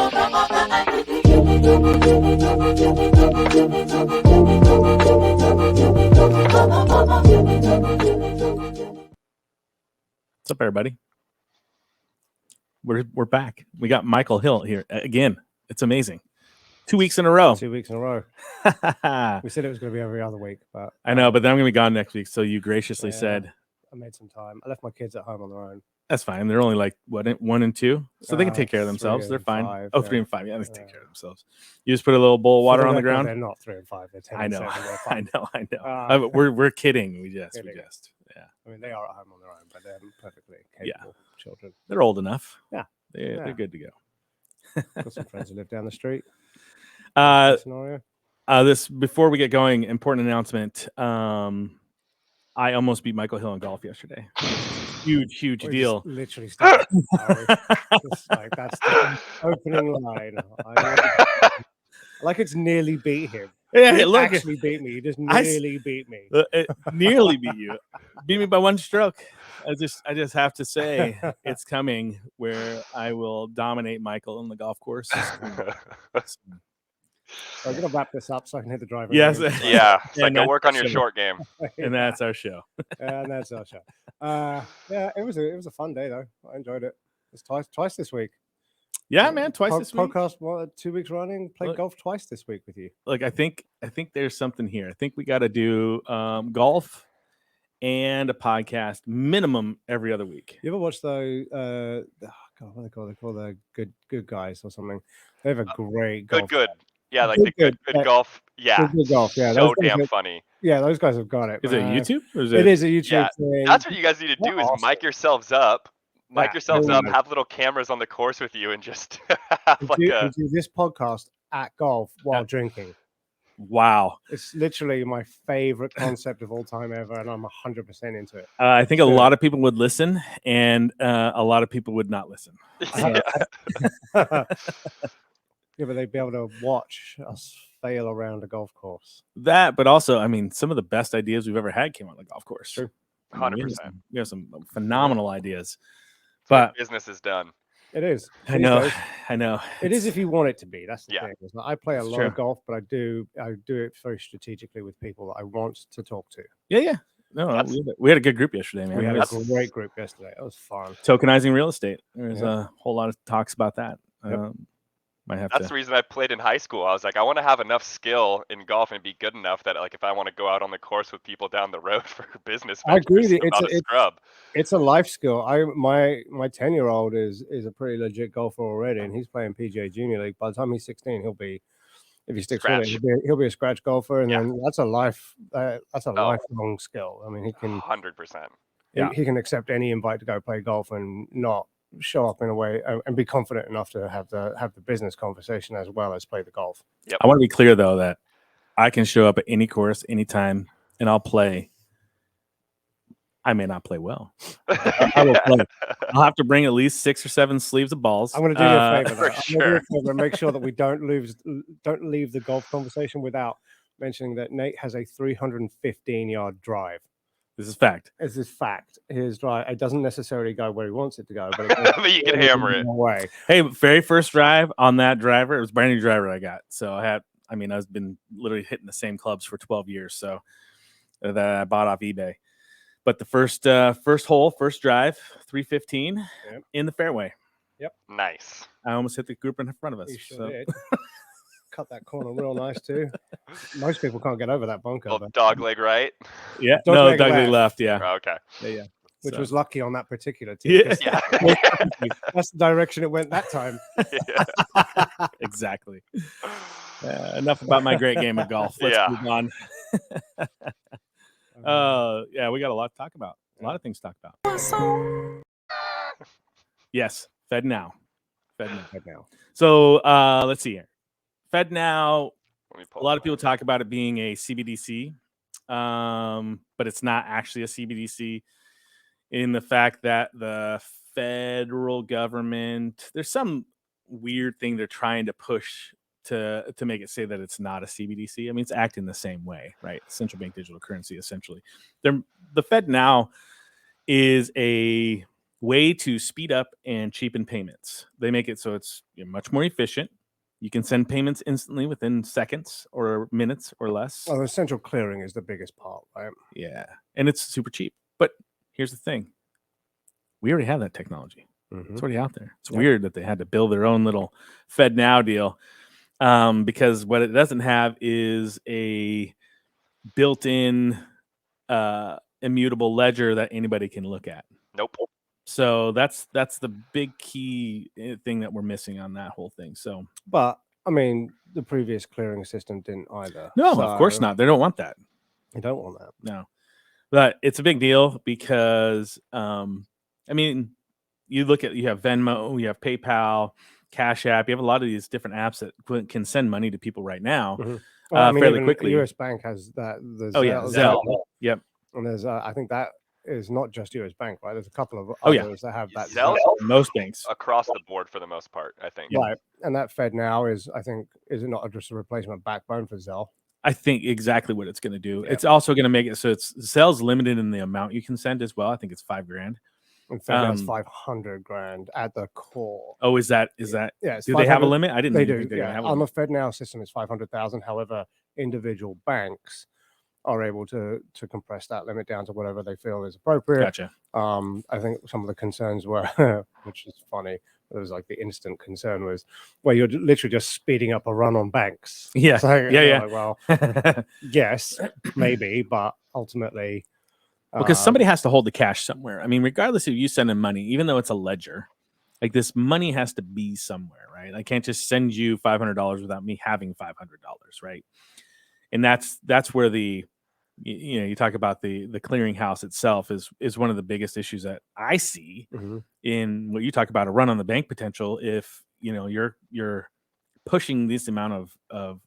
What's up, everybody? We're back. We got Michael Hill here again. It's amazing. 2 weeks in a row. 2 weeks in a row. We said it was going to be every other week, but I know, but then I'm going to be gone next week. So you graciously said I made some time. I left my kids at home on their own. that's fine. They're only like what 1 and 2, so they can take care of themselves. They're fine. 5, 3 and 5. Yeah, they can take care of themselves. You just put a little bowl of water on the ground. They're not 3 and 5. They're 10 I and know. 7. I know. We're kidding. We just. Yeah. I mean, they are at home on their own, but they're perfectly capable children. They're old enough. Yeah. They're good to go. Got some friends who live down the street. Scenario. This before we get going, important announcement. I almost beat Michael Hill in golf yesterday. Huge deal. Literally started. Like that's the opening line. Like it's nearly beat him. Yeah, he look, actually beat me. He just nearly beat me. Nearly beat you. Beat me by 1 stroke. I just have to say it's coming where I will dominate Michael on the golf course. I'm gonna wrap this up so I can hit the driver. Yes. Yeah. It's like go work on your short game. And that's our show. And that's our show. Yeah, it was a fun day though. I enjoyed it. It's twice this week. Yeah, man, twice this week. Podcast 2 weeks running. Played golf twice this week with you. Look, I think there's something here. I think we got to do golf and a podcast minimum every other week. You ever watch those? God, what they call the good guys or something? They have a great golf. Good. Yeah, like the good golf. Yeah. Good golf. Yeah. So damn funny. Yeah, those guys have got it. Is it YouTube? Or is it is a YouTube thing. That's what you guys need to do is mic yourselves up. Mic yourselves up, have little cameras on the course with you, and just have do this podcast at golf while drinking. Wow. It's literally my favorite concept of all time ever, and I'm 100% into it. I think a lot of people would listen, and a lot of people would not listen. Yeah, but they'd be able to watch us fail around a golf course. That, but also, I mean, some of the best ideas we've ever had came on the golf course. True. 100%. We have some phenomenal ideas. But business is done. It is. I know. It is if you want it to be. That's the thing. I play a lot true. of golf, but I do it very strategically with people that I want to talk to. Yeah. No, we had a good group yesterday, man. We had a great group yesterday. It was fun. Tokenizing real estate. There's a whole lot of talks about that. Yep. That's the reason I played in high school. I was like, I want to have enough skill in golf and be good enough that, like, if I want to go out on the course with people down the road for business, I agree with you. It's a life skill. My 10-year-old is a pretty legit golfer already, and he's playing PGA Junior League. By the time he's 16, he'll be, if he sticks with it, he'll be a scratch golfer, and then that's a lifelong skill. I mean, he can 100%. He can accept any invite to go play golf and not show up in a way and be confident enough to have the business conversation as well as play the golf. Yep. I want to be clear though that I can show up at any course anytime and I'll play. I may not play well. I will play. I'll have to bring at least 6 or 7 sleeves of balls. I'm going to do you a favor. For sure. Make sure that we don't leave the golf conversation without mentioning that Nate has a 315-yard drive. This is fact. This is fact. His drive, it doesn't necessarily go where he wants it to go, but but you can hammer it. Away. Hey, very first drive on that driver, it was a brand new driver I got. So I've been literally hitting the same clubs for 12 years. So that I bought off eBay. But the first hole, first drive, 315 in the fairway. Yep. Nice. I almost hit the group in front of us. You sure did. Cut that corner real nice too. Most people can't get over that bunker. Dog leg right. Yeah, dog leg left. Yeah. Oh, okay. Yeah. Which was lucky on that particular team. Yeah. That's the direction it went that time. Exactly. Enough about my great game of golf. Let's move on. We got a lot to talk about. A lot of things to talk about. Yes, FedNow. So let's see here. FedNow, a lot of people talk about it being a CBDC, but it's not actually a CBDC in the fact that the federal government, there's some weird thing they're trying to push to make it say that it's not a CBDC. I mean, it's acting the same way, right? Central bank digital currency, essentially. The FedNow is a way to speed up and cheapen payments. They make it so it's much more efficient. You can send payments instantly within seconds or minutes or less. Well, the central clearing is the biggest part, right? Yeah, and it's super cheap. But here's the thing: we already have that technology. It's already out there. It's weird that they had to build their own little FedNow deal, because what it doesn't have is a built-in immutable ledger that anybody can look at. Nope. So that's the big key thing that we're missing on that whole thing. So, But I mean, the previous clearing system didn't either. no, of course not. They don't want that. They don't want that. No, but it's a big deal because, I mean, you have Venmo, you have PayPal, Cash App. You have a lot of these different apps that can send money to people right now, Well, I mean, fairly even quickly. US Bank has that. The Oh yeah, Zelle. Yep. And there's, I think that is not just US Bank, right? There's a couple of Oh, yeah. others that have that. Zelle? Most banks. Across the board for the most part, I think. Right. And that FedNow is, I think, is it not just a replacement backbone for Zelle? I think exactly what it's going to do. Yeah. It's also going to make it so Zelle's limited in the amount you can send as well. I think it's $5,000. And FedNow's 500 grand at the core. Oh, is that? Yeah. It's Do they have a 500 limit? I didn't. They even do. think they Yeah. have a On the limit. FedNow system, it's 500,000. However, individual banks are able to compress that limit down to whatever they feel is appropriate. Gotcha. I think some of the concerns were, which is funny, it was like the instant concern was where you're literally just speeding up a run on banks. Yeah. It's like, Yeah. like, well, yes, maybe, but ultimately, Because somebody has to hold the cash somewhere. I mean, regardless of you sending money, even though it's a ledger, like this money has to be somewhere, right? I can't just send you $500 without me having $500, right? And that's where you talk about the clearinghouse itself is one of the biggest issues that I see in what you talk about, a run on the bank potential. If you're pushing this amount of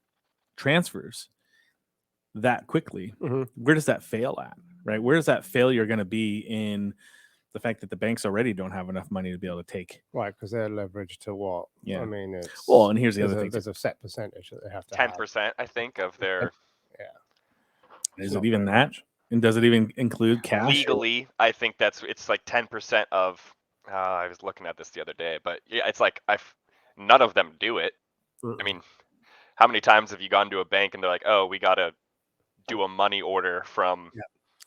transfers that quickly, where does that fail at, right? Where is that failure going to be in the fact that the banks already don't have enough money to be able to take? Right, because they're leveraged to what? Yeah. I mean, it's Well, and here's the other thing. There's a set percentage that they have to 10%, I think, of their Is it even that? And does it even include cash? legally. I think it's like 10% of. I was looking at this the other day, but yeah, it's like none of them do it. I mean, how many times have you gone to a bank and they're like, "Oh, we gotta do a money order from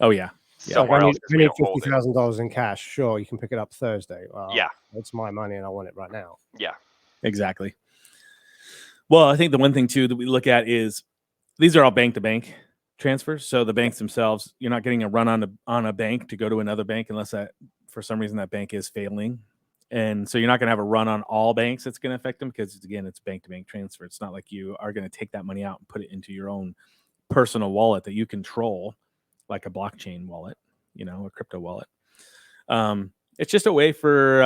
Oh yeah. somewhere I else." 'cause we need don't hold it." $50,000 in cash. Sure, you can pick it up Thursday. Well, Yeah. it's my money and I want it right now. Yeah. Exactly. Well, I think the one thing too that we look at is these are all bank to bank transfers. So the banks themselves, you're not getting a run on a bank to go to another bank unless that for some reason that bank is failing. And so you're not going to have a run on all banks that's going to affect them because again, it's bank to bank transfer. It's not like you are going to take that money out and put it into your own personal wallet that you control, like a blockchain wallet, a crypto wallet. It's just a way for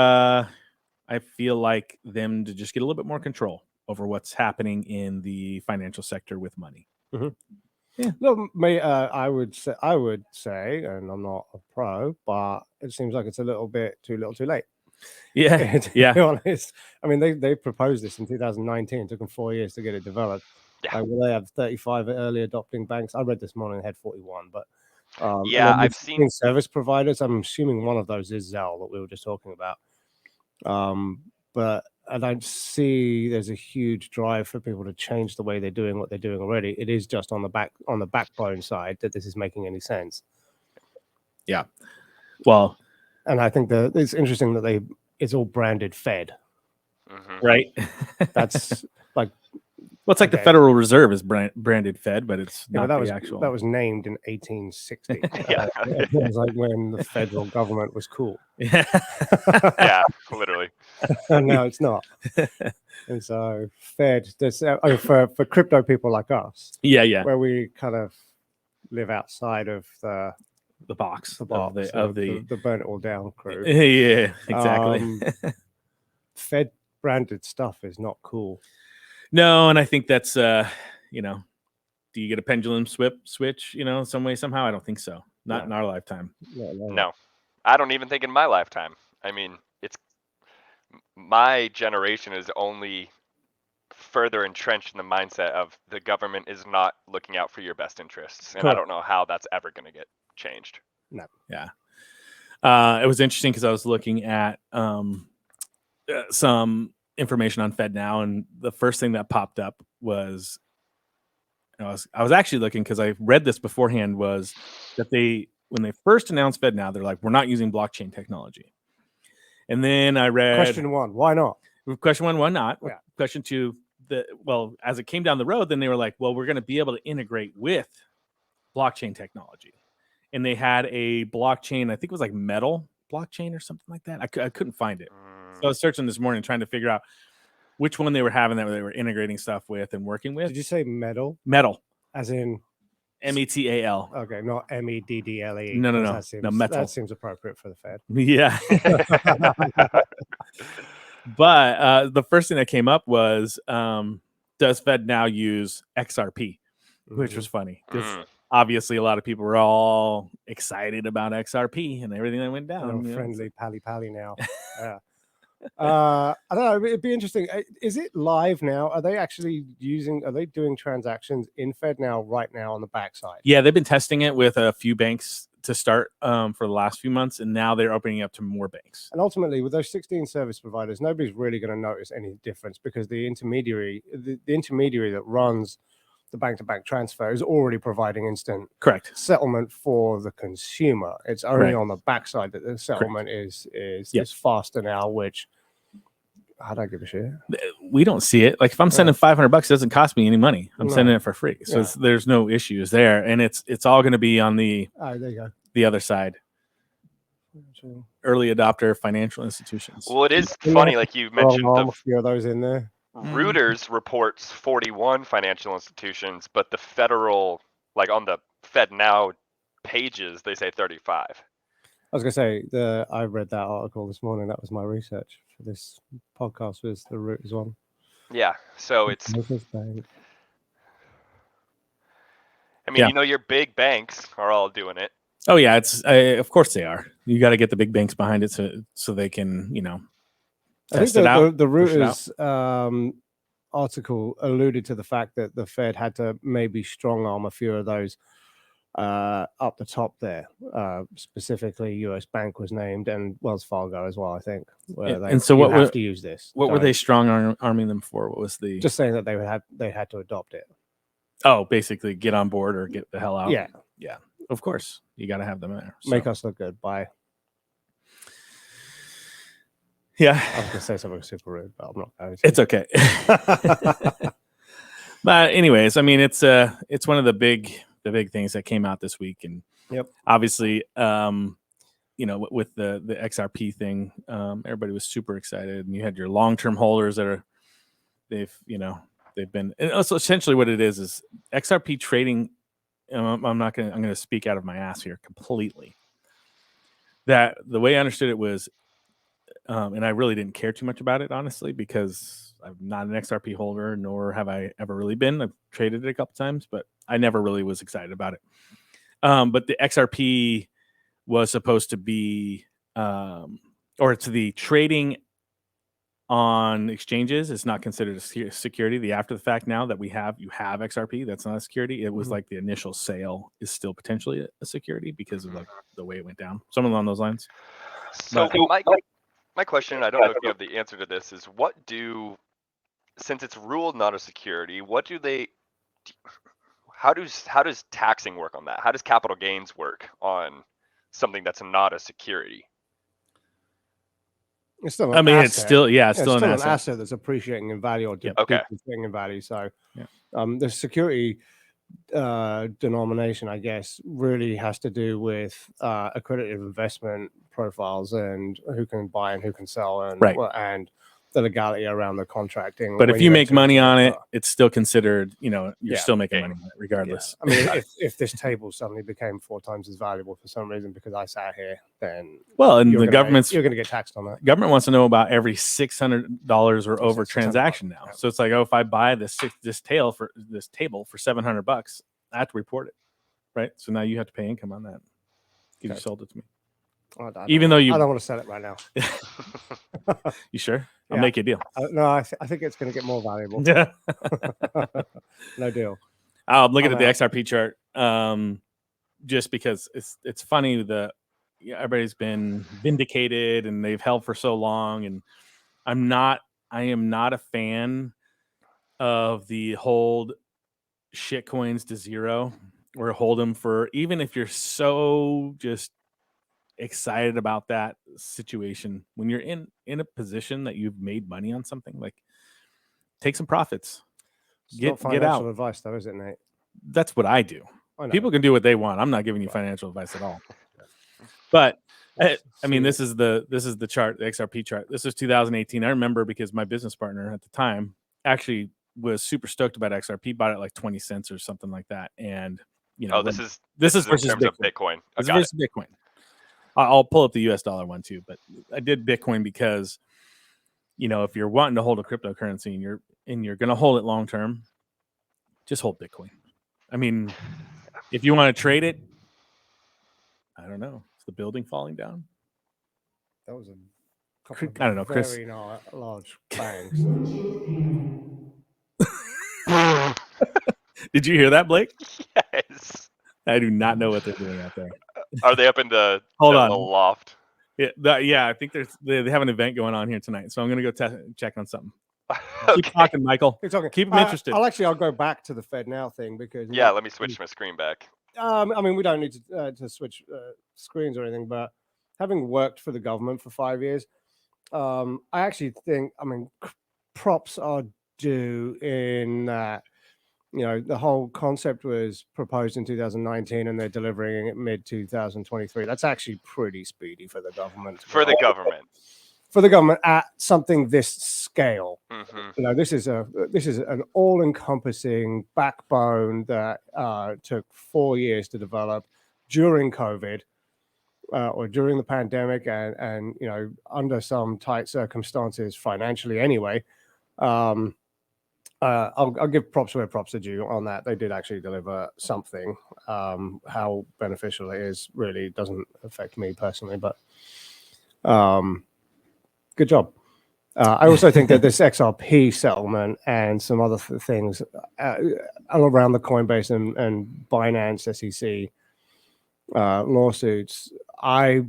I feel like them to just get a little bit more control over what's happening in the financial sector with money. Yeah. No, I would say, and I'm not a pro, but it seems like it's a little bit too little, too late. Yeah, To be honest, I mean, they proposed this in 2019. It took them 4 years to get it developed. Yeah. Will they have 35 early adopting banks? I read this morning, had 41, but Yeah, and then I've seen service providers. I'm assuming one of those is Zelle that we were just talking about. But I don't see there's a huge drive for people to change the way they're doing what they're doing already. It is just on the backbone side that this is making any sense. Yeah. Well, and I think that it's interesting that it's all branded Fed. Right. That's like, well, it's like the Federal Reserve is branded Fed, but it's not the actual. That was named in 1860. Yeah. It was like when the federal government was cool. Yeah. Yeah, literally. And now it's not. And so Fed, for crypto people like us. Yeah. Where we kind of live outside of the box of the burn it all down crew. Yeah, exactly. Fed branded stuff is not cool. No, and I think that's do you get a pendulum switch, some way, somehow? I don't think so. Not in our lifetime. No. I don't even think in my lifetime. I mean, my generation is only further entrenched in the mindset of the government is not looking out for your best interests. And I don't know how that's ever going to get changed. No. Yeah. It was interesting because I was looking at some information on FedNow, and the first thing that popped up was I was actually looking because I read this beforehand, was that when they first announced FedNow, they're like, we're not using blockchain technology. And then I read Question 1, why not? Question 1, why not? Yeah. Question 2, as it came down the road, then they were like, well, we're going to be able to integrate with blockchain technology. And they had a blockchain, I think it was like Metal blockchain or something like that. I couldn't find it. So I was searching this morning trying to figure out which one they were having that they were integrating stuff with and working with. Did you say metal? Metal. As in METAL. Okay, not MEDDLE. No. No, Metal. That seems appropriate for the Fed. Yeah. But the first thing that came up was, does FedNow use XRP? Which was funny because obviously a lot of people were all excited about XRP and everything that went down. Friendly pally now. Yeah. I don't know. It'd be interesting. Is it live now? Are they doing transactions in FedNow right now on the backside? Yeah, they've been testing it with a few banks to start for the last few months, and now they're opening up to more banks. And ultimately, with those 16 service providers, nobody's really going to notice any difference because the intermediary that runs the bank-to-bank transfer is already providing instant settlement for the consumer. It's only on the backside that the settlement is faster now, which I don't give a shit. We don't see it. Like if I'm sending $500, it doesn't cost me any money. I'm sending it for free. So there's no issues there. And it's all going to be on the there you go. The other side. Early adopter financial institutions. Well, it is funny, like you mentioned, a few of those in there. Reuters reports 41 financial institutions, but the federal, like on the FedNow pages, they say 35. I was gonna say I read that article this morning. That was my research for this podcast. Was the Reuters one? Yeah, so it's. Bank. I mean, your big banks are all doing it. Oh yeah, it's of course they are. You got to get the big banks behind it so they can I think the Reuters article alluded to the fact that the Fed had to maybe strong arm a few of those up the top there. Specifically, US Bank was named and Wells Fargo as well, I think. What have to use this? What were they strong arming them for? What was the? Just saying that they had to adopt it. Oh, basically get on board or get the hell out. Yeah. Of course, you got to have them there. Make us look good. Bye. Yeah, I was gonna say something super rude, but I'm not going to. It's okay. But anyways, I mean, it's one of the big things that came out this week, and obviously, with the XRP thing, everybody was super excited, and you had your long-term holders that they've been, and also essentially what it is XRP trading. I'm going to speak out of my ass here completely. That the way I understood it was. And I really didn't care too much about it, honestly, because I'm not an XRP holder, nor have I ever really been. I've traded it a couple times, but I never really was excited about it. But the XRP was supposed to be, or to the trading on exchanges is not considered a security. The after the fact now that you have XRP, that's not a security. It was like the initial sale is still potentially a security because of like the way it went down. Something along those lines. So my question, I don't know if you have the answer to this, is since it's ruled not a security, how does taxing work on that? How does capital gains work on something that's not a security? It's still it's still an asset that's appreciating in value or depreciating in value. So the security denomination, I guess, really has to do with accredited investment profiles and who can buy and who can sell and the legality around the contracting. But if you make money on it, it's still considered, you're still making money on it regardless. I mean, if this table suddenly became 4 times as valuable for some reason because I sat here, then you're going to get taxed on that. Government wants to know about every $600 or over transaction now. So it's like, if I buy this table for $700, I have to report it, right? So now you have to pay income on that because you sold it to me. I don't want to sell it right now. You sure? I'll make you a deal. No, I think it's going to get more valuable. No deal. I'm looking at the XRP chart, just because it's funny. everybody's been vindicated and they've held for so long, and I am not a fan of the hold shit coins to zero or hold them for, even if you're so just excited about that situation. When you're in a position that you've made money on something, like, take some profits. It's Get not financial out. advice, though, is it, Nate? That's what I do. I know. People can do what they want. I'm not giving you financial advice at all. But I mean, this is the chart, the XRP chart. This is 2018. I remember because my business partner at the time actually was super stoked about XRP, bought it like 20 cents or something like that. And this is versus in terms Bitcoin. of Bitcoin. This is versus Bitcoin. I'll pull up the US dollar one too, but I did Bitcoin because, if you're wanting to hold a cryptocurrency and you're going to hold it long term, just hold Bitcoin. I mean, if you want to trade it, I don't know. Is the building falling down? That was a couple I don't know, Chris. Very large bangs. Did you hear that, Blake? Yes. I do not know what they're doing out there. Are they up in the Hold on. little loft? Yeah, I think they have an event going on here tonight, so I'm gonna go check on something. Okay. Keep talking, Michael. Keep talking. Keep them interested. I'll go back to the Fed Now thing because Yeah, let me switch my screen back. I mean, we don't need to switch screens or anything, but having worked for the government for 5 years, I actually think, props are due in that. The whole concept was proposed in 2019 and they're delivering it mid 2023. That's actually pretty speedy for the government. For the government. For the government at something this scale. Mm-hmm. This is an all-encompassing backbone that took 4 years to develop during COVID or during the pandemic and under some tight circumstances financially anyway. I'll give props where props are due on that. They did actually deliver something. How beneficial it is really doesn't affect me personally, but good job. I also think that this XRP settlement and some other things around the Coinbase and Binance SEC lawsuits, I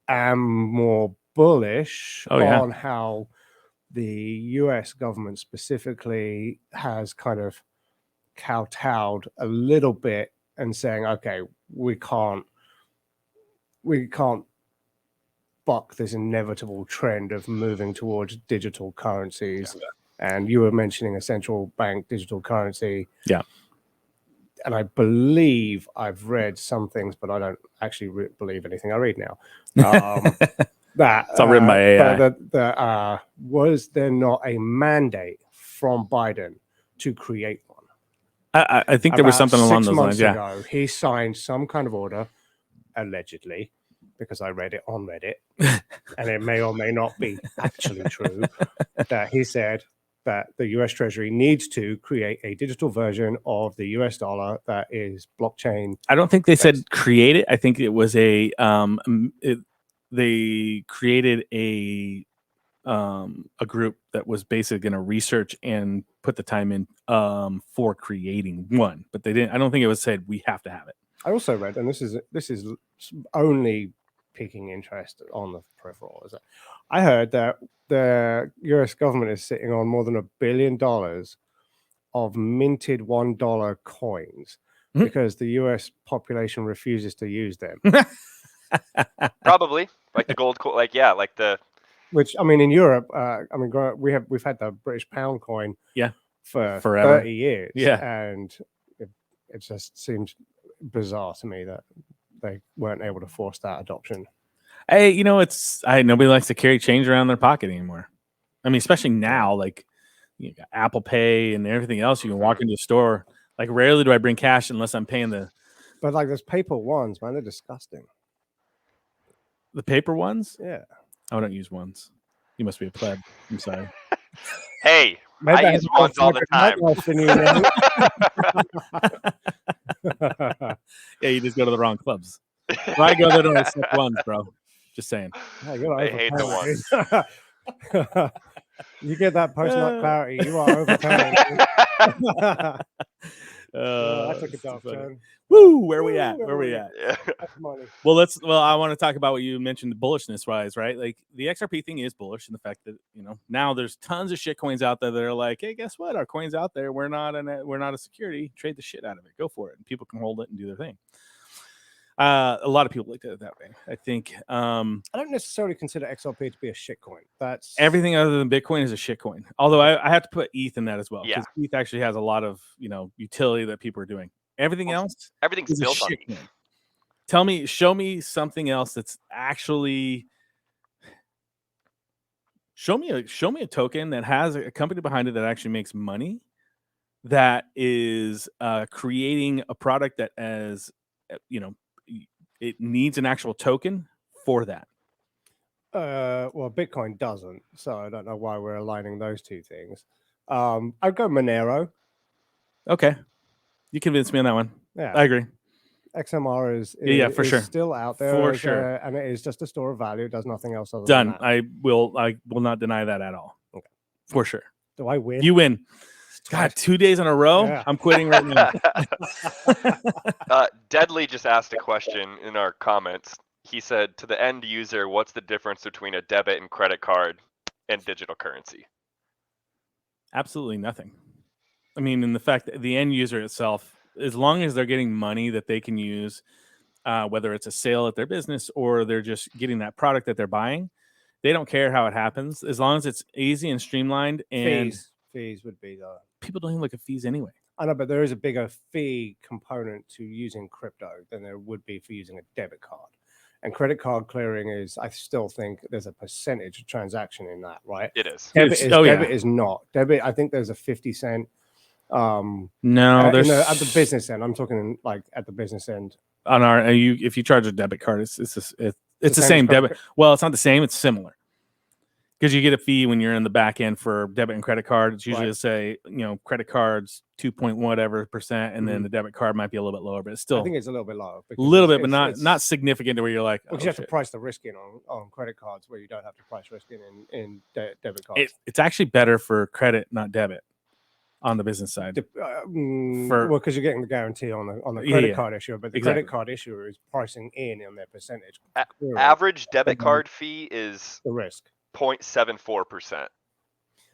am more bullish on how the US government specifically has kind of kowtowed a little bit and saying, okay, we can't buck this inevitable trend of moving towards digital currencies. And you were mentioning a central bank digital currency. Yeah. And I believe I've read some things, but I don't actually believe anything I read now. That it's all written by AI. Was there not a mandate from Biden to create one? I think there was something along those lines. Yeah. Ago, he signed some kind of order, allegedly, because I read it on Reddit, and it may or may not be actually true, that he said that the US Treasury needs to create a digital version of the US dollar that is blockchain. I don't think they said create it. I think it was they created a group that was basically going to research and put the time in for creating one, but they didn't. I don't think it was said we have to have it. I also read, and this is only piquing interest on the peripheral, is that I heard that the US government is sitting on more than $1 billion of minted $1 coins because the US population refuses to use them. Probably like the gold coin, like the. Which in Europe, we've had the British pound coin, for forever. 30 years, and it just seems bizarre to me that they weren't able to force that adoption. Hey, nobody likes to carry change around their pocket anymore. I mean, especially now, like you got Apple Pay and everything else. You can walk into a store. Like rarely do I bring cash unless I'm paying the. But like those paper ones, man, they're disgusting. The paper ones? Yeah. I don't use ones. You must be a pleb. I'm sorry. Hey, I use ones all the time. Yeah, you just go to the wrong clubs. Well, I go there to accept ones, bro. Just saying. I hate the ones. You get that post-nut clarity, you are overpaying. I took a it's too dark funny. turn. Woo! Where we at? Woo, Where we at? Yeah. That's money. Well, I want to talk about what you mentioned, the bullishness wise, right? Like the XRP thing is bullish in the fact that now there's tons of shit coins out there that are like, hey, guess what? Our coin's out there. We're not a security. Trade the shit out of it. Go for it, and people can hold it and do their thing. A lot of people looked at it that way. I think I don't necessarily consider XRP to be a shitcoin. That's everything other than Bitcoin is a shitcoin. Although I have to put ETH in that as well, because Yeah. ETH actually has a lot of utility that people are doing. Everything else, Everything's is a built on shitcoin. Show me something else that's actually. Show me a token that has a company behind it that actually makes money, that is creating a product that it needs an actual token for that. Well, Bitcoin doesn't, so I don't know why we're aligning those two things. I'd go Monero. Okay, you convinced me on that one. Yeah, I agree. XMR is for sure. still out there For sure. and it is just a store of value. It does nothing else other Done. than that. I will not deny that at all. Okay. For sure. Do I win? You win. God, 2 days in a row. Yeah. I'm quitting right now. Deadly just asked a question in our comments. He said, to the end user, what's the difference between a debit and credit card and digital currency? Absolutely nothing. I mean, in the fact that the end user itself, as long as they're getting money that they can use, whether it's a sale at their business or they're just getting that product that they're buying, they don't care how it happens. As long as it's easy and streamlined, and fees would be the people don't even look at fees anyway. I know, but there is a bigger fee component to using crypto than there would be for using a debit card. And credit card clearing is, I still think there's a percentage of transaction in that, right? It is. Debit is not. Debit, I think there's a 50-cent. No, there's at the business end. I'm talking like at the business end. On our, if you charge a debit card, it's the same debit. Well, it's not the same. It's similar. Because you get a fee when you're in the back end for debit and credit card. It's usually say, credit cards 2.whatever%, and then the debit card might be a little bit lower, but it's still. I think it's a little bit lower. A little bit, but not significant to where you're like. Because you have to price the risk in on credit cards, where you don't have to price risk in debit cards. It's actually better for credit, not debit, on the business side. Because you're getting the guarantee on the credit card issuer, but the credit card issuer is pricing in on their percentage. Average debit card fee is the risk. 0.74%,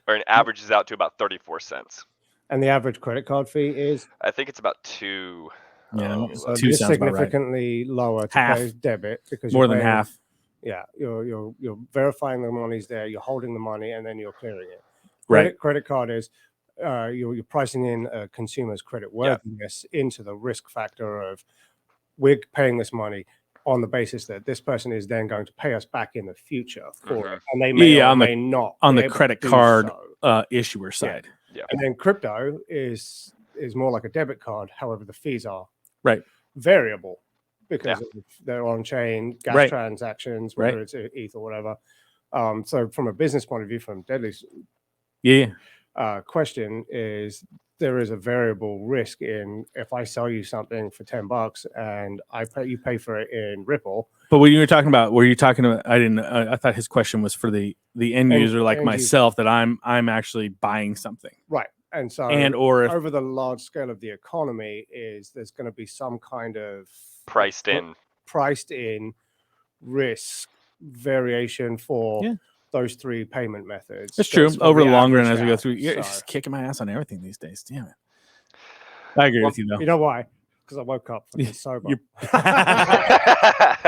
or it averages out to about 34 cents. And the average credit card fee is? I think it's about 2. Yeah, so 2 sounds significantly about right. lower to pay debit, because more than half. Yeah, you're verifying the money's there, you're holding the money, and then you're clearing it. Right. Credit card is you're pricing in a consumer's credit worthiness into the risk factor of, we're paying this money on the basis that this person is then going to pay us back in the future for it, and they may or may not on the credit card issuer side. Yeah. And then crypto is more like a debit card. However, the fees are variable because they're on chain gas transactions, whether it's ETH or whatever. So from a business point of view, from Deadly's question is, there is a variable risk in, if I sell you something for $10 and you pay for it in Ripple. But when you were talking about, I thought his question was for the end user like myself, that I'm actually buying something. Right. And so, or over the large scale of the economy, there's going to be some kind of priced in risk variation for those three payment methods. It's true. Over the long run, as we go through, you're just kicking my ass on everything these days. Damn it. I agree with you, though. You know why? Because I woke up sober. I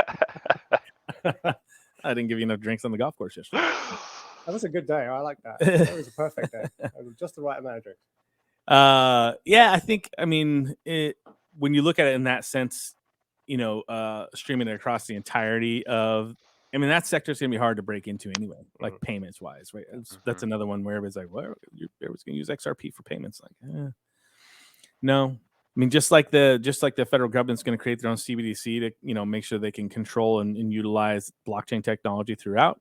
didn't give you enough drinks on the golf course yesterday. That was a good day. I like that. That was a perfect day. Just the right amount of drinks. I think, when you look at it in that sense, streaming it across the entirety of, that sector is going to be hard to break into anyway, like payments wise, right? That's another one where everybody's like, well, everyone's going to use XRP for payments. Like, no. Just like the federal government's going to create their own CBDC to, make sure they can control and utilize blockchain technology throughout.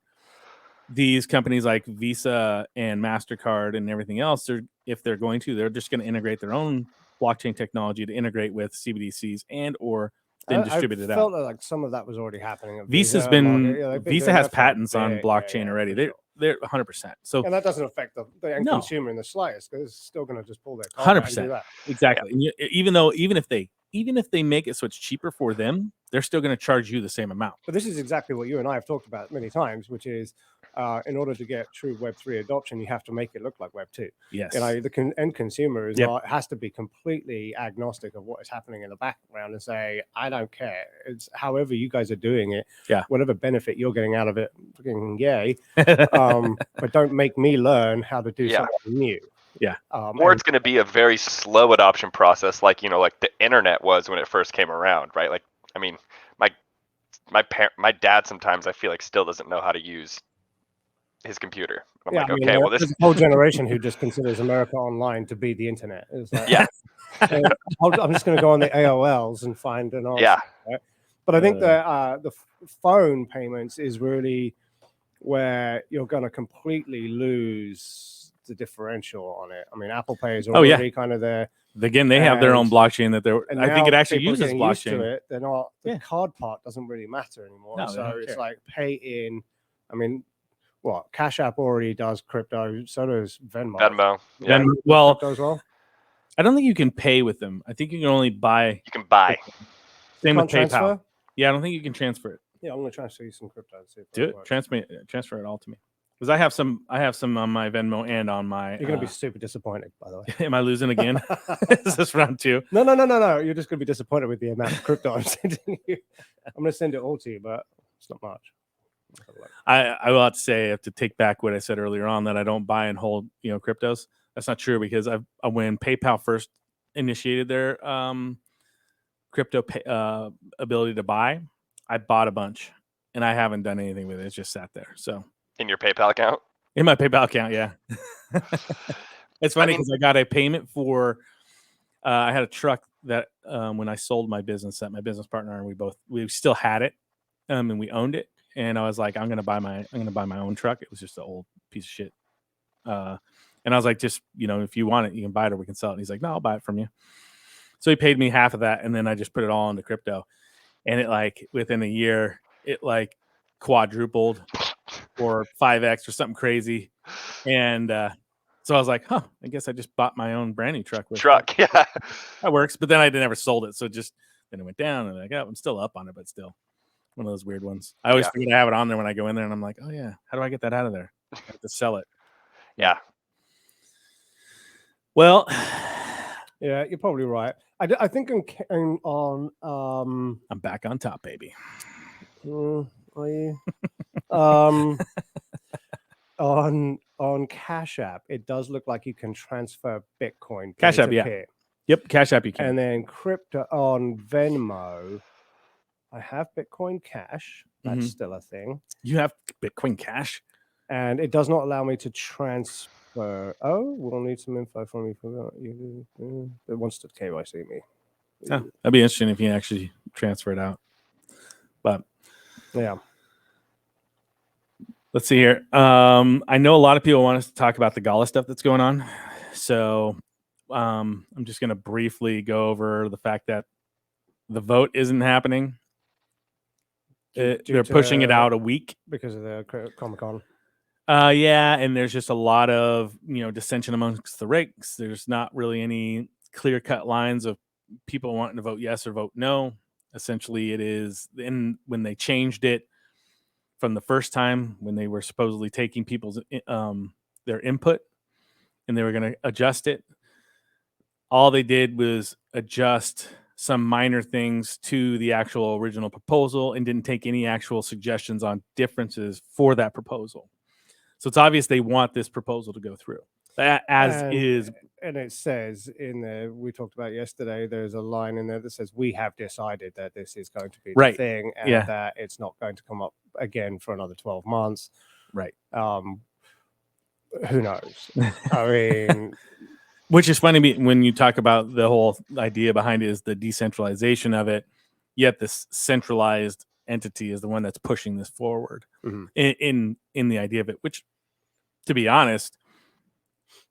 These companies like Visa and MasterCard and everything else, if they're going to, they're just going to integrate their own blockchain technology to integrate with CBDCs and or then distribute it out. I felt like some of that was already happening. Visa has patents on blockchain already. they're 100%. So And that doesn't affect the end No. consumer in the slightest, because it's still going to just pull their card out and do 100%. that. exactly. And even if they make it so it's cheaper for them, they're still going to charge you the same amount. But this is exactly what you and I have talked about many times, which is in order to get true Web3 adoption, you have to make it look like Web2. Yes. The end consumer is Yep. not, has to be completely agnostic of what is happening in the background and say, I don't care. It's however you guys are doing it. Yeah. Whatever benefit you're getting out of it, freaking yay. But don't make me learn how to do Yeah. something new. Yeah. Or it's going to be a very slow adoption process, like like the internet was when it first came around, right? Like, I mean, my dad sometimes I feel like still doesn't know how to use his computer. I'm like, okay, well this there's a whole generation who just considers America Online to be the internet. It's like, Yeah. I'm just going to go on the AOLs and find an answer. Yeah. Right? But I think the phone payments is really where you're going to completely lose the differential on it. I mean, Apple Pay is already kind of there. Again, they have their own And- blockchain that they're. And I think now it actually people are uses getting used to blockchain. it. They're not. The Yeah. card part doesn't really matter anymore. No, they so don't it's care. like pay in. I mean, what Cash App already does crypto. So does Venmo. Venmo. Yeah. Then, well, Crypto as well. I don't think you can pay with them. I think you can only buy. You can buy. Same with Can't PayPal. transfer? Yeah, I don't think you can transfer it. Yeah, I'm gonna transfer you some crypto. And see if Do that it. works. Transfer it all to me. Because I have some on my Venmo and on my. You're gonna be super disappointed, by the way. Am I losing again? Is this round 2? No. You're just gonna be disappointed with the amount of crypto I'm sending you. I'm gonna send it all to you, but it's not much. Let's have a look. I will have to say I have to take back what I said earlier on that I don't buy and hold cryptos. That's not true because when PayPal first initiated their crypto ability to buy, I bought a bunch and I haven't done anything with it. It's just sat there. So In your PayPal account. in my PayPal account, yeah. It's funny mean- because I got a payment for. I had a truck that when I sold my business, that my business partner and we still had it, and we owned it. And I was like, I'm gonna buy my own truck. It was just an old piece of shit. And I was like, just if you want it, you can buy it or we can sell it. And he's like, no, I'll buy it from you. So he paid me half of that, and then I just put it all into crypto. And it within a year, it quadrupled or 5x or something crazy. And so I was like, I guess I just bought my own brand new truck. Yeah. That works. But then I never sold it. So then it went down and I'm still up on it, but still one of those weird ones. I always forget to have it on there when I go in there and I'm like, oh yeah, how do I get that out of there? I have to sell it. Yeah. Well, Yeah, you're probably right. I think on I'm back on top, baby. are you? On Cash App, it does look like you can transfer Bitcoin. Cash App, peer to yeah. peer. Yep, Cash App you can. And then crypto on Venmo, I have Bitcoin Cash. That's Mhm. still a thing. You have Bitcoin Cash? And it does not allow me to transfer. Oh, we'll need some info from you for that. It wants to KYC me. Oh, that'd be interesting if you actually transfer it out. But Yeah. let's see here. I know a lot of people want us to talk about the Gala stuff that's going on. So I'm just going to briefly go over the fact that the vote isn't happening. Due They're pushing it to- out a week. Because of the Comic Con. Yeah, and there's just a lot of dissension amongst the ranks. There's not really any clear-cut lines of people wanting to vote yes or vote no. Essentially, it is when they changed it from the first time when they were supposedly taking people's their input and they were going to adjust it. All they did was adjust some minor things to the actual original proposal and didn't take any actual suggestions on differences for that proposal. So it's obvious they want this proposal to go through as is. And it says in there, we talked about yesterday, there's a line in there that says, we have decided that this is going to be the Right. thing and Yeah. that it's not going to come up again for another 12 months. Right. Who knows? I mean, Which is funny when you talk about the whole idea behind it is the decentralization of it, yet this centralized entity is the one that's pushing this forward Mhm. in the idea of it, which, to be honest,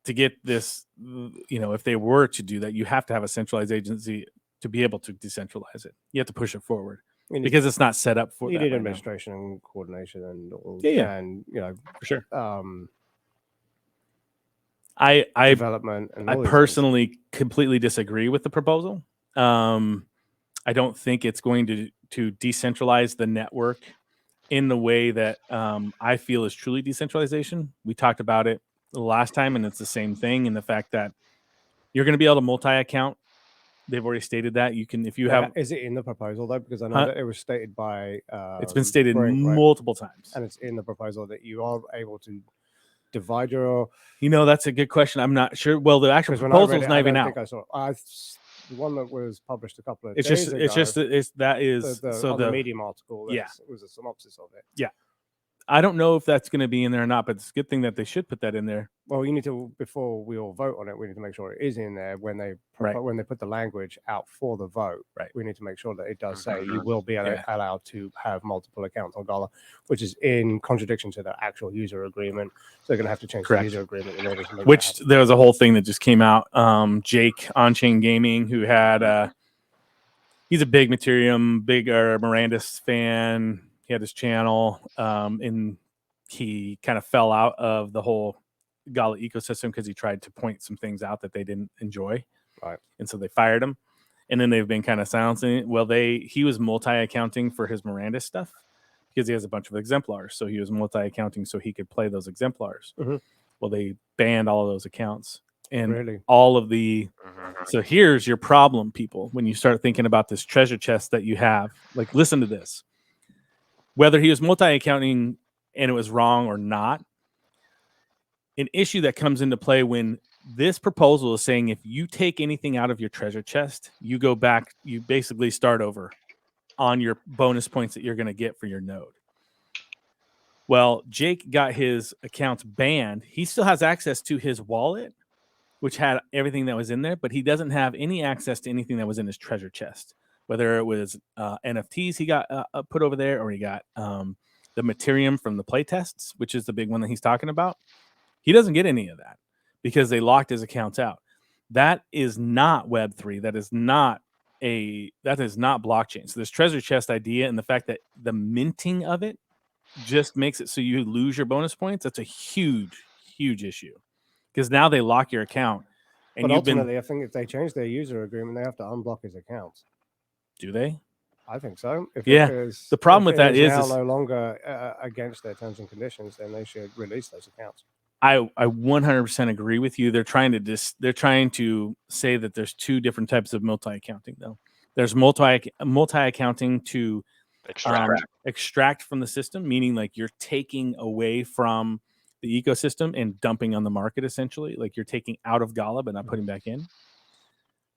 to get this, if they were to do that, you have to have a centralized agency to be able to decentralize it. You have to push it forward. because it's not set up for you that need right now. administration and coordination and all, Yeah. and For sure. I development and all these things. personally completely disagree with the proposal. I don't think it's going to decentralize the network in the way that I feel is truly decentralization. We talked about it the last time, and it's the same thing in the fact that you're going to be able to multi-account. They've already stated that you can, if you have. Is it in the proposal though? Because I know Huh? that it was stated by. It's been stated Brink, right? multiple times, and it's in the proposal that you are able to divide your. That's a good question. I'm not sure. Well, the actual 'cause when I read proposal is it, not I even don't out. think I saw it. The one that was published a couple of It's days just, ago. The Medium article. Yeah. Was a synopsis of it. Yeah. I don't know if that's going to be in there or not, but it's a good thing that they should put that in there. Well, you need to, before we all vote on it, we need to make sure it is in there when they when they put the language out for the vote. Right. We need to make sure that it does say you will be allowed to have multiple accounts on Gala, which is in contradiction to the actual user agreement. So they're going to have to change the user agreement in order to make which there was a whole thing that just came out. Jake On-Chain Gaming, who had he's a big Ethereum, big Mirandus fan. He had his channel, and he kind of fell out of the whole Gala ecosystem because he tried to point some things out that they didn't enjoy. Right. And so they fired him. And then they've been kind of silencing it. Well, he was multi-accounting for his Mirandus stuff because he has a bunch of exemplars. So he was multi-accounting so he could play those exemplars. Mm-hmm. Well, they banned all of those accounts. And all of the so here's your problem, people, when you start thinking about this treasure chest that you have. Like, listen to this. Whether he was multi-accounting and it was wrong or not, an issue that comes into play when this proposal is saying if you take anything out of your treasure chest, you go back, you basically start over on your bonus points that you're going to get for your node. Well, Jake got his accounts banned. He still has access to his wallet, which had everything that was in there, but he doesn't have any access to anything that was in his treasure chest. Whether it was NFTs he got put over there, or he got the Ethereum from the playtests, which is the big one that he's talking about. He doesn't get any of that because they locked his accounts out. That is not Web3. That is not blockchain. So this treasure chest idea and the fact that the minting of it just makes it so you lose your bonus points, that's a huge, huge issue. Because now they lock your account. And but ultimately, I think if they change their user agreement, they have to unblock his accounts. Do they? I think so. The problem with that is no longer against their terms and conditions, then they should release those accounts. I 100% agree with you. They're trying to say that there's two different types of multi-accounting, though. There's multi-accounting to extract from the system, meaning like you're taking away from the ecosystem and dumping on the market, essentially. Like you're taking out of Gala but not putting back in.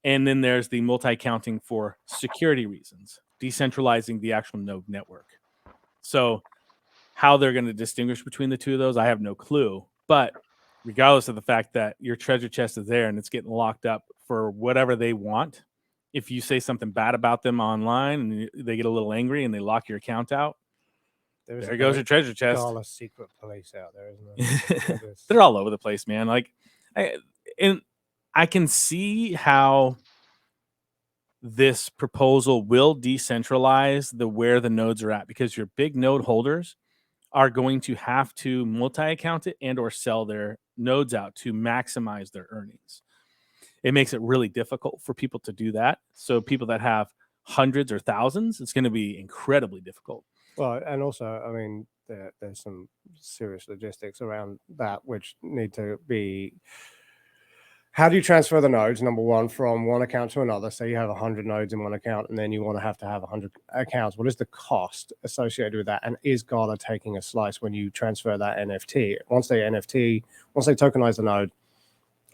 And then there's the multi-accounting for security reasons, decentralizing the actual node network. So how they're going to distinguish between the two of those, I have no clue. But regardless of the fact that your treasure chest is there and it's getting locked up for whatever they want, if you say something bad about them online and they get a little angry and they lock your account out, there goes your treasure chest. Gala secret police out there, isn't there? They're all over the place, man. Like, I can see how this proposal will decentralize where the nodes are at, because your big node holders are going to have to multi-account it and or sell their nodes out to maximize their earnings. It makes it really difficult for people to do that. So people that have hundreds or thousands, it's going to be incredibly difficult. Well, and also, I mean, there's some serious logistics around that which need to be. How do you transfer the nodes, number one, from one account to another? Say you have 100 nodes in one account and then you want to have 100 accounts. What is the cost associated with that? And is Gala taking a slice when you transfer that NFT? Once they tokenize the node,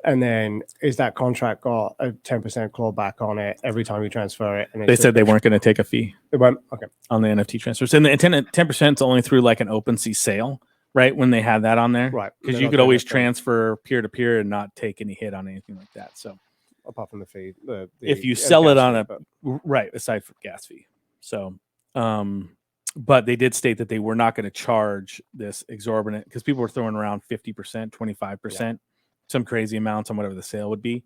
and then is that contract got a 10% clawback on it every time you transfer it? And they said they weren't going to take a fee. They won't? Okay. On the NFT transfers. And the 10% is only through like an OpenSea sale. Right, when they had that on there, right? Because you could always transfer peer to peer and not take any hit on anything like that. So, apart from the fee, if you sell it on right, aside from gas fee. So, but they did state that they were not going to charge this exorbitant, because people were throwing around 50%, 25%, some crazy amounts on whatever the sale would be.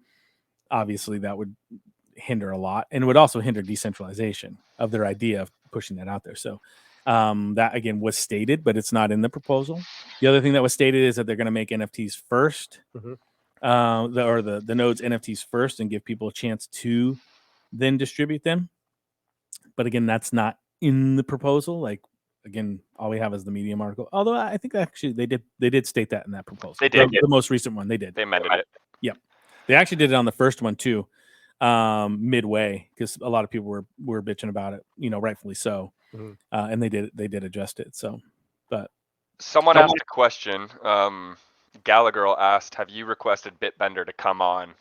Obviously, that would hinder a lot, and it would also hinder decentralization of their idea of pushing that out there. So that again was stated, but it's not in the proposal. The other thing that was stated is that they're going to make NFTs first, Mhm. the nodes NFTs first, and give people a chance to then distribute them. But again, that's not in the proposal. Like again, all we have is the Medium article. Although I think actually they did state that in that proposal. They did. The most recent one they did. They amended it. Yep, they actually did it on the first one too, midway, because a lot of people were bitching about it. Rightfully so. Mhm. And they did adjust it. So, but Someone asked a question. Gallagher asked, "Have you requested Bitbender to come on,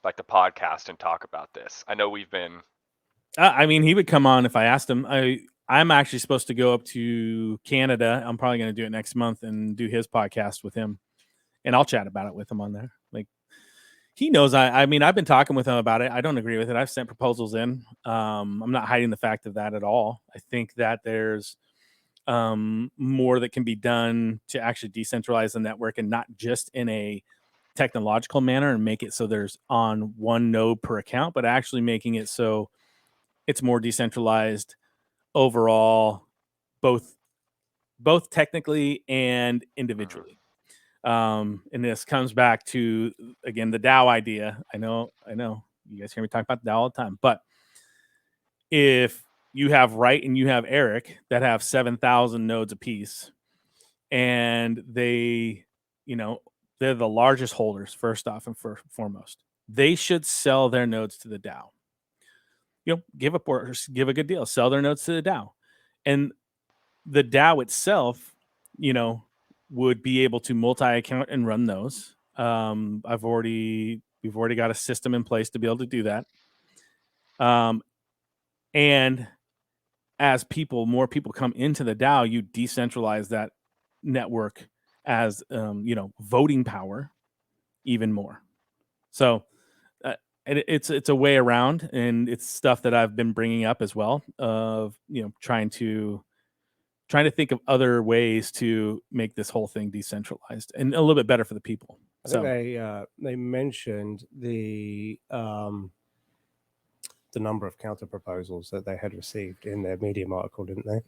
like the podcast, and talk about this?" I know we've been. I mean, he would come on if I asked him. I'm actually supposed to go up to Canada. I'm probably going to do it next month and do his podcast with him, and I'll chat about it with him on there. Like he knows. I mean, I've been talking with him about it. I don't agree with it. I've sent proposals in. I'm not hiding the fact of that at all. I think that there's more that can be done to actually decentralize the network, and not just in a technological manner and make it so there's on one node per account, but actually making it so it's more decentralized overall, both technically and individually. And this comes back to, again, the DAO idea. I know you guys hear me talk about the DAO all the time, but if you have Wright and you have Eric that have 7,000 nodes apiece, and they're the largest holders, first off and foremost, they should sell their nodes to the DAO. Give a good deal, sell their nodes to the DAO, and the DAO itself, would be able to multi-account and run those. We've already got a system in place to be able to do that. And as more people come into the DAO, you decentralize that network as voting power even more. So it's a way around, and it's stuff that I've been bringing up as well, of trying to think of other ways to make this whole thing decentralized and a little bit better for the people. I think they mentioned the number of counter proposals that they had received in their Medium article, didn't they?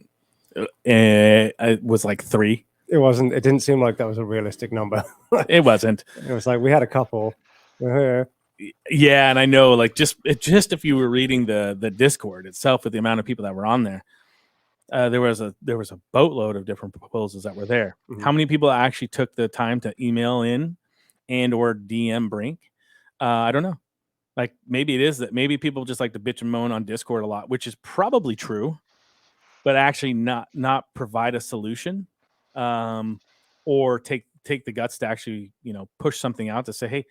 It was like 3. It wasn't. It didn't seem like that was a realistic number. It wasn't. It was like we had a couple. Yeah, and I know, like just if you were reading the Discord itself with the amount of people that were on there, there was a boatload of different proposals that were there. Mhm. How many people actually took the time to email in and or DM Brink? I don't know. Like maybe it is that maybe people just like to bitch and moan on Discord a lot, which is probably true, but actually not provide a solution, or take the guts to actually push something out to say, hey,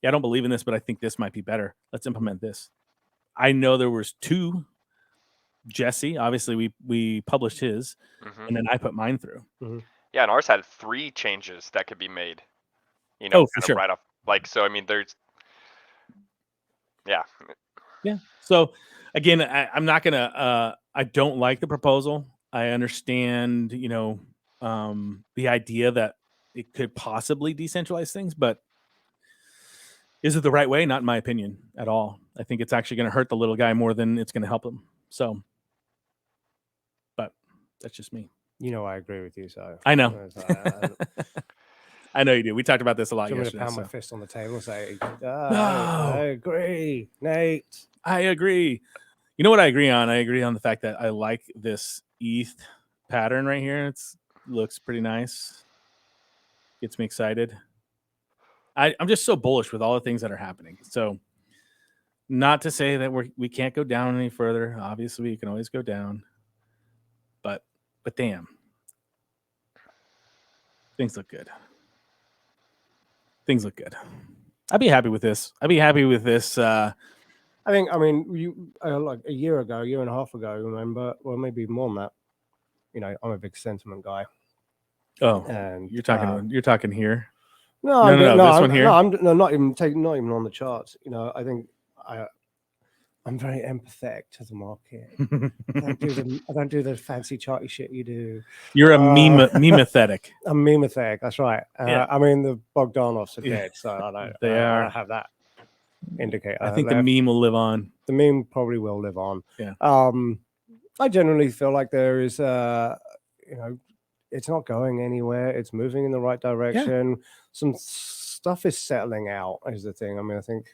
yeah, I don't believe in this, but I think this might be better. Let's implement this. I know there was 2. Jesse, obviously, we published his, and then I put mine through. Mm-hmm. Yeah, and ours had 3 changes that could be made. For sure. Right off. Like, so I mean, there's. Yeah. Yeah. So again, I'm not gonna. I don't like the proposal. I understand, the idea that it could possibly decentralize things, but is it the right way? Not in my opinion at all. I think it's actually going to hurt the little guy more than it's going to help him. So, but that's just me. I agree with you. So I know. I know you do. We talked about this a lot yesterday. yesterday. Pound my fist on the table and say, I agree, Nate. I agree. You know what I agree on? I agree on the fact that I like this ETH pattern right here. It looks pretty nice. Gets me excited. I'm just so bullish with all the things that are happening. So, not to say that we can't go down any further. Obviously, we can always go down. But damn, things look good. Things look good. I'd be happy with this. I mean, you like a year and a half ago, remember? Well, maybe more than that. I'm a big sentiment guy. Oh, and you're talking here. No, this one here. No, I'm not even on the charts. I think I'm very empathetic to the market. I don't do the fancy charty shit you do. You're a memethetic. I'm memethetic. That's right. Yeah. I mean, the Bogdanovs are dead, so I don't have that indicator. I think the meme will live on. The meme probably will live on. Yeah. I generally feel like there is, it's not going anywhere. It's moving in the right direction. Some stuff is settling out, is the thing. I mean, I think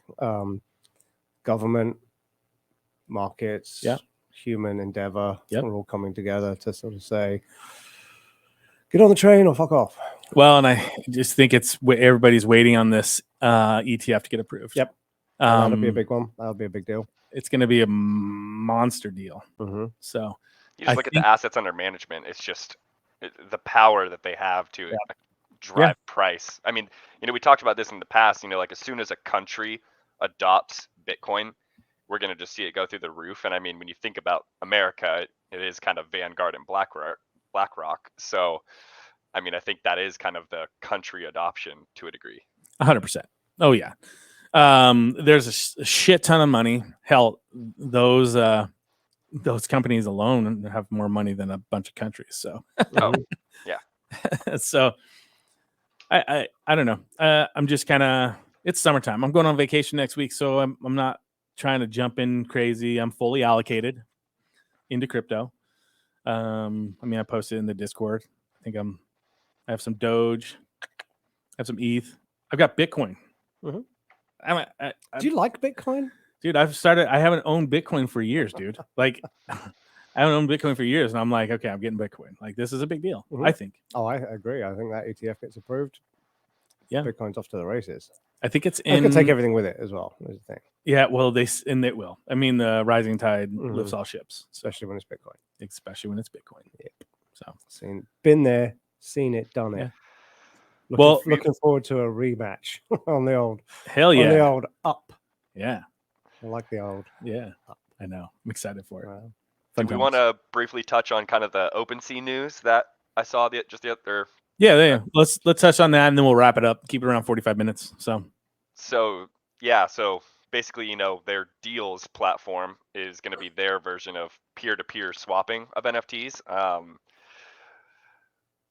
government, markets, human endeavor are all coming together to sort of say, get on the train or fuck off. Well, and I just think it's everybody's waiting on this ETF to get approved. Yep. That'll be a big one. That'll be a big deal. It's going to be a monster deal. Mm-hmm. So you just look at the assets under management. It's just the power that they have to drive price. I mean, we talked about this in the past, like as soon as a country adopts Bitcoin, we're going to just see it go through the roof. And I mean, when you think about America, it is kind of Vanguard and BlackRock. So, I mean, I think that is kind of the country adoption to a degree. 100%. Oh yeah. There's a shit ton of money. Hell, those companies alone have more money than a bunch of countries. So, so I don't know. I'm just kind of, it's summertime. I'm going on vacation next week, so I'm not trying to jump in crazy. I'm fully allocated into crypto. I mean, I posted in the Discord. I think I have some Doge. I have some ETH. I've got Bitcoin. Mm-hmm. Do you like Bitcoin? Dude, I haven't owned Bitcoin for years, dude. Like, I haven't owned Bitcoin for years, and I'm like, okay, I'm getting Bitcoin. Like, this is a big deal, I think. Oh, I agree. I think that ETF gets approved. Yeah. Bitcoin's off to the races. I think it's in... I can take everything with it as well, is the thing. Yeah, well, it will. I mean, the rising tide lifts all ships. Especially when it's Bitcoin. So, been there, seen it, done it. Yeah. Looking forward to a rematch on the old. Hell yeah. On the old up. Yeah. I like the old. Yeah. I know. I'm excited for it. Wow. Do we want to briefly touch on kind of the OpenSea news that I saw just the other? Yeah. Let's touch on that and then we'll wrap it up. Keep it around 45 minutes. So basically, their Deals platform is going to be their version of peer-to-peer swapping of NFTs.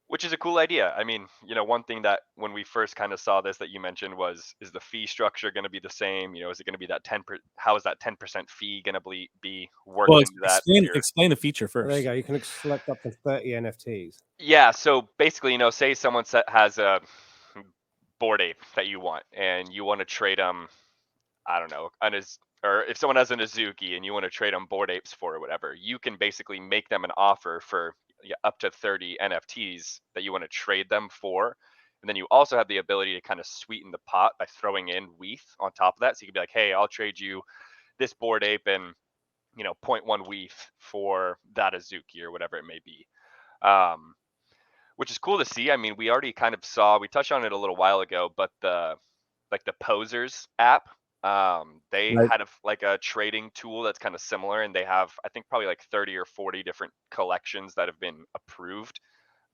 Which is a cool idea. I mean, one thing that when we first kind of saw this that you mentioned is the fee structure going to be the same? Is it going to be that 10%? How is that 10% fee going to be worked into that? Explain the feature first. There you go. You can select up to 30 NFTs. Yeah. So basically, say someone has a Bored Ape that you want, and you want to trade them, I don't know, or if someone has an Azuki and you want to trade them Bored Apes for or whatever, you can basically make them an offer for up to 30 NFTs that you want to trade them for. And then you also have the ability to kind of sweeten the pot by throwing in WETH on top of that. So you can be like, hey, I'll trade you this Bored Ape and 0.1 WETH for that Azuki or whatever it may be. Which is cool to see. I mean, we already kind of we touched on it a little while ago, but the Posers app, they had a trading tool that's kind of similar, and they have, I think, probably like 30 or 40 different collections that have been approved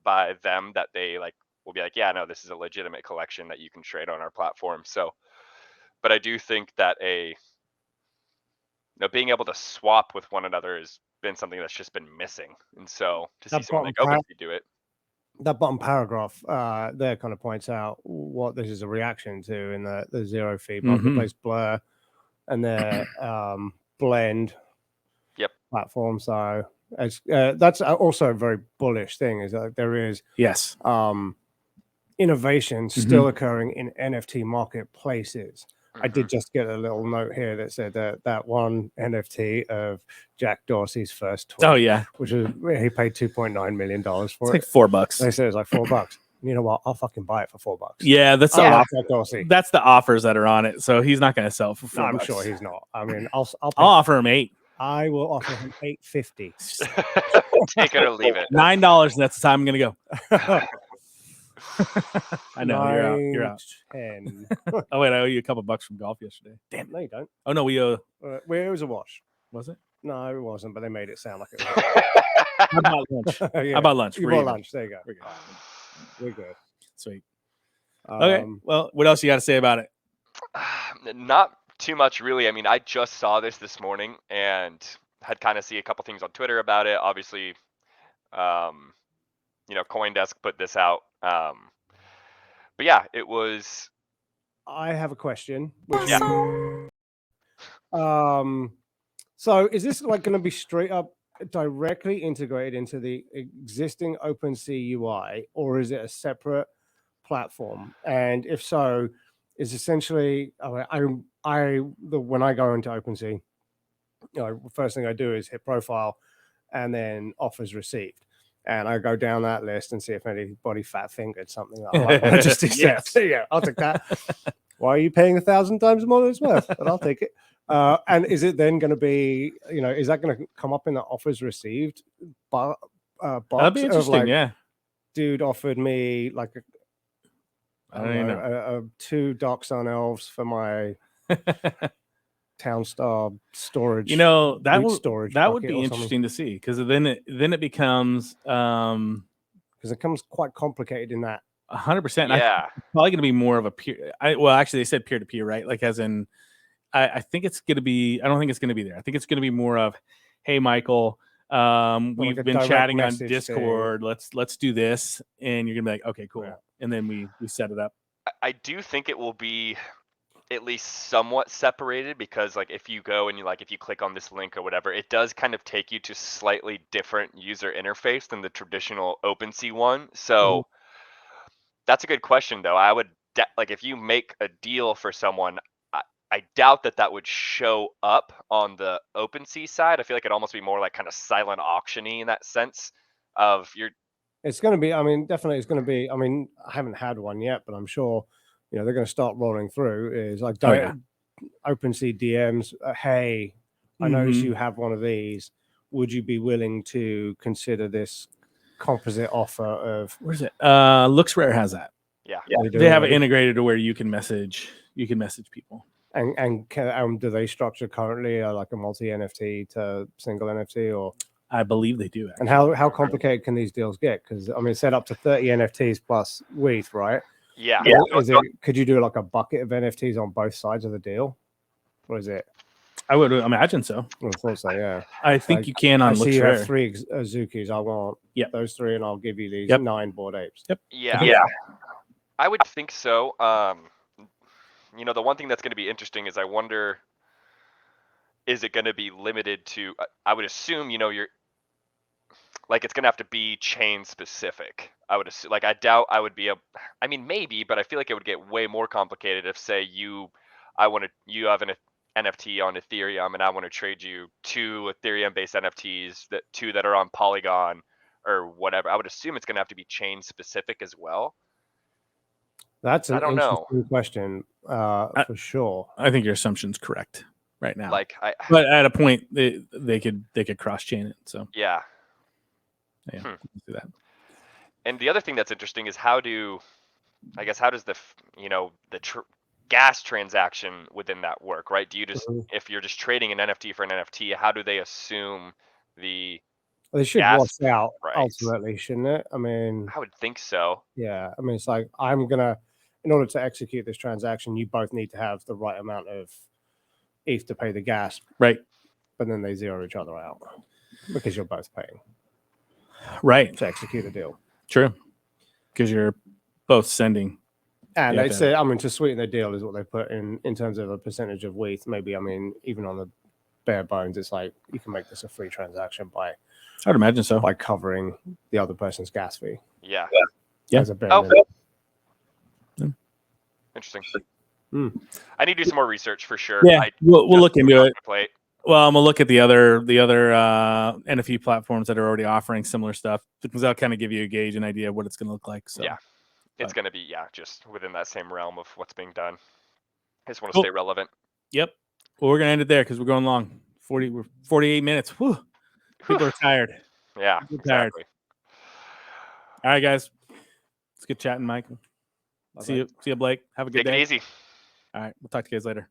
by them that they will be like, yeah, no, this is a legitimate collection that you can trade on our platform. So, but I do think that being able to swap with one another has been something that's just been missing. And so to see someone like OpenSea do it. That bottom paragraph there kind of points out what this is a reaction to in the zero fee marketplace Blur and their blend platform. So that's also a very bullish thing, is that there is innovation still occurring in NFT marketplaces. I did just get a little note here that said that one NFT of Jack Dorsey's first tweet. Oh yeah, which is he paid $2.9 million for it's like $4. They said it's like $4. You know what? I'll fucking buy it for $4. Yeah, that's Jack Dorsey. That's the offers that are on it. So he's not going to sell for $4. No, I'm sure he's not. I mean, I'll offer him $8. I will offer him $8.50. Take it or leave it. $9. And that's the time I'm going to go. I know. You're out. 10. Oh wait, I owe you a couple bucks from golf yesterday. Damn, no, you don't. Oh no, we owe. It was a wash. Was it? No, it wasn't. But they made it sound like it was. How about lunch? How about lunch? You bought lunch. There you go. We're good. Sweet. Okay. Well, what else you got to say about it? Not too much, really. I mean, I just saw this morning and had kind of see a couple things on Twitter about it. Obviously, CoinDesk put this out. But yeah, it was. I have a question. So is this like going to be straight up directly integrated into the existing OpenSea UI, or is it a separate platform? And if so, is essentially when I go into OpenSea, first thing I do is hit profile and then offers received. And I go down that list and see if anybody fat fingered something that I might want to just accept. Yeah, I'll take that. Why are you paying 1,000 times more than it's worth? But I'll take it. And is it then going to be, is that going to come up in the offers received box? That'd be interesting. Yeah. Dude offered me like I don't even know. 2 Docks on Elves for my Townstar storage. That would be or interesting to see, because then it becomes because it comes quite complicated in that. 100%. Yeah. Probably going to be more of a peer. Well, actually, they said peer to peer, right? Like, as in, I think it's going to be. I don't think it's going to be there. I think it's going to be more of, hey, Michael, we've been chatting on Discord. Let's do this, and you're gonna be like, okay, cool, Yeah. and then we set it up. I do think it will be at least somewhat separated, because like if you go and if you click on this link or whatever, it does kind of take you to slightly different user interface than the traditional OpenSea one. So that's a good question, though. I would if you make a deal for someone, I doubt that would show up on the OpenSea side. I feel like it'd almost be more like kind of silent auction-y in that sense of your. It's going to be, definitely it's going to be, I haven't had one yet, but I'm sure, they're going to start rolling through is like OpenSea DMs. Hey, I noticed you have one of these. Would you be willing to consider this composite offer of? Where's it? LooksRare has that. Yeah. They have it integrated to where you can message people. And do they structure currently like a multi NFT to single NFT, or? I believe they do. Actually. And how complicated can these deals get? Because it's set up to 30 NFTs plus WETH, right? Yeah. Could you do like a bucket of NFTs on both sides of the deal, or is it? I would imagine so. I thought so. Yeah. I think you can on LooksRare. You have 3 Azukis. I want those 3, and I'll give you these 9 Bored Apes. Yep. Yeah. I would think so. The one thing that's going to be interesting is I wonder, is it going to be limited to? I would assume you're like it's going to have to be chain specific. I would assume, I doubt I would be maybe, but I feel like it would get way more complicated if, say, you have an NFT on Ethereum and I want to trade you 2 Ethereum based NFTs, 2 that are on Polygon or whatever. I would assume it's going to have to be chain specific as well. That's an interesting question, for sure. I think your assumption's correct right now. But at a point they could cross chain it. So yeah, let's do that. And the other thing that's interesting is how does the gas transaction within that work, right? Do you just if you're just trading an NFT for an NFT, how do they assume the? Well, they should wash out ultimately, shouldn't it? I would think so. Yeah, it's like in order to execute this transaction, you both need to have the right amount of ETH to pay the gas, right? But then they zero each other out because you're both paying, right, to execute a deal. True, because you're both sending. And they say, to sweeten the deal is what they put in terms of a percentage of WETH. Maybe, even on the bare bones, it's like you can make this a free transaction by. I would imagine so. By covering the other person's gas fee. Yeah. As a bare minimum. Interesting. I need to do some more research for sure. Yeah, we'll look into it. Well, I'm gonna look at the other NFT platforms that are already offering similar stuff, because that'll kind of give you a gauge, an idea of what it's gonna look like. So yeah, it's gonna be just within that same realm of what's being done. I just want to stay relevant. Yep. Well, we're gonna end it there because we're going long. 48 minutes. Whew. People are tired. Yeah, exactly. All right, guys. It's good chatting, Mike. See you, Blake. Have a good day. Take it easy. All right. We'll talk to you guys later.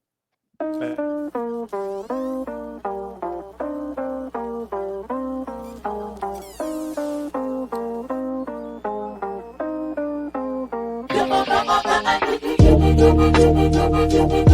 Bye.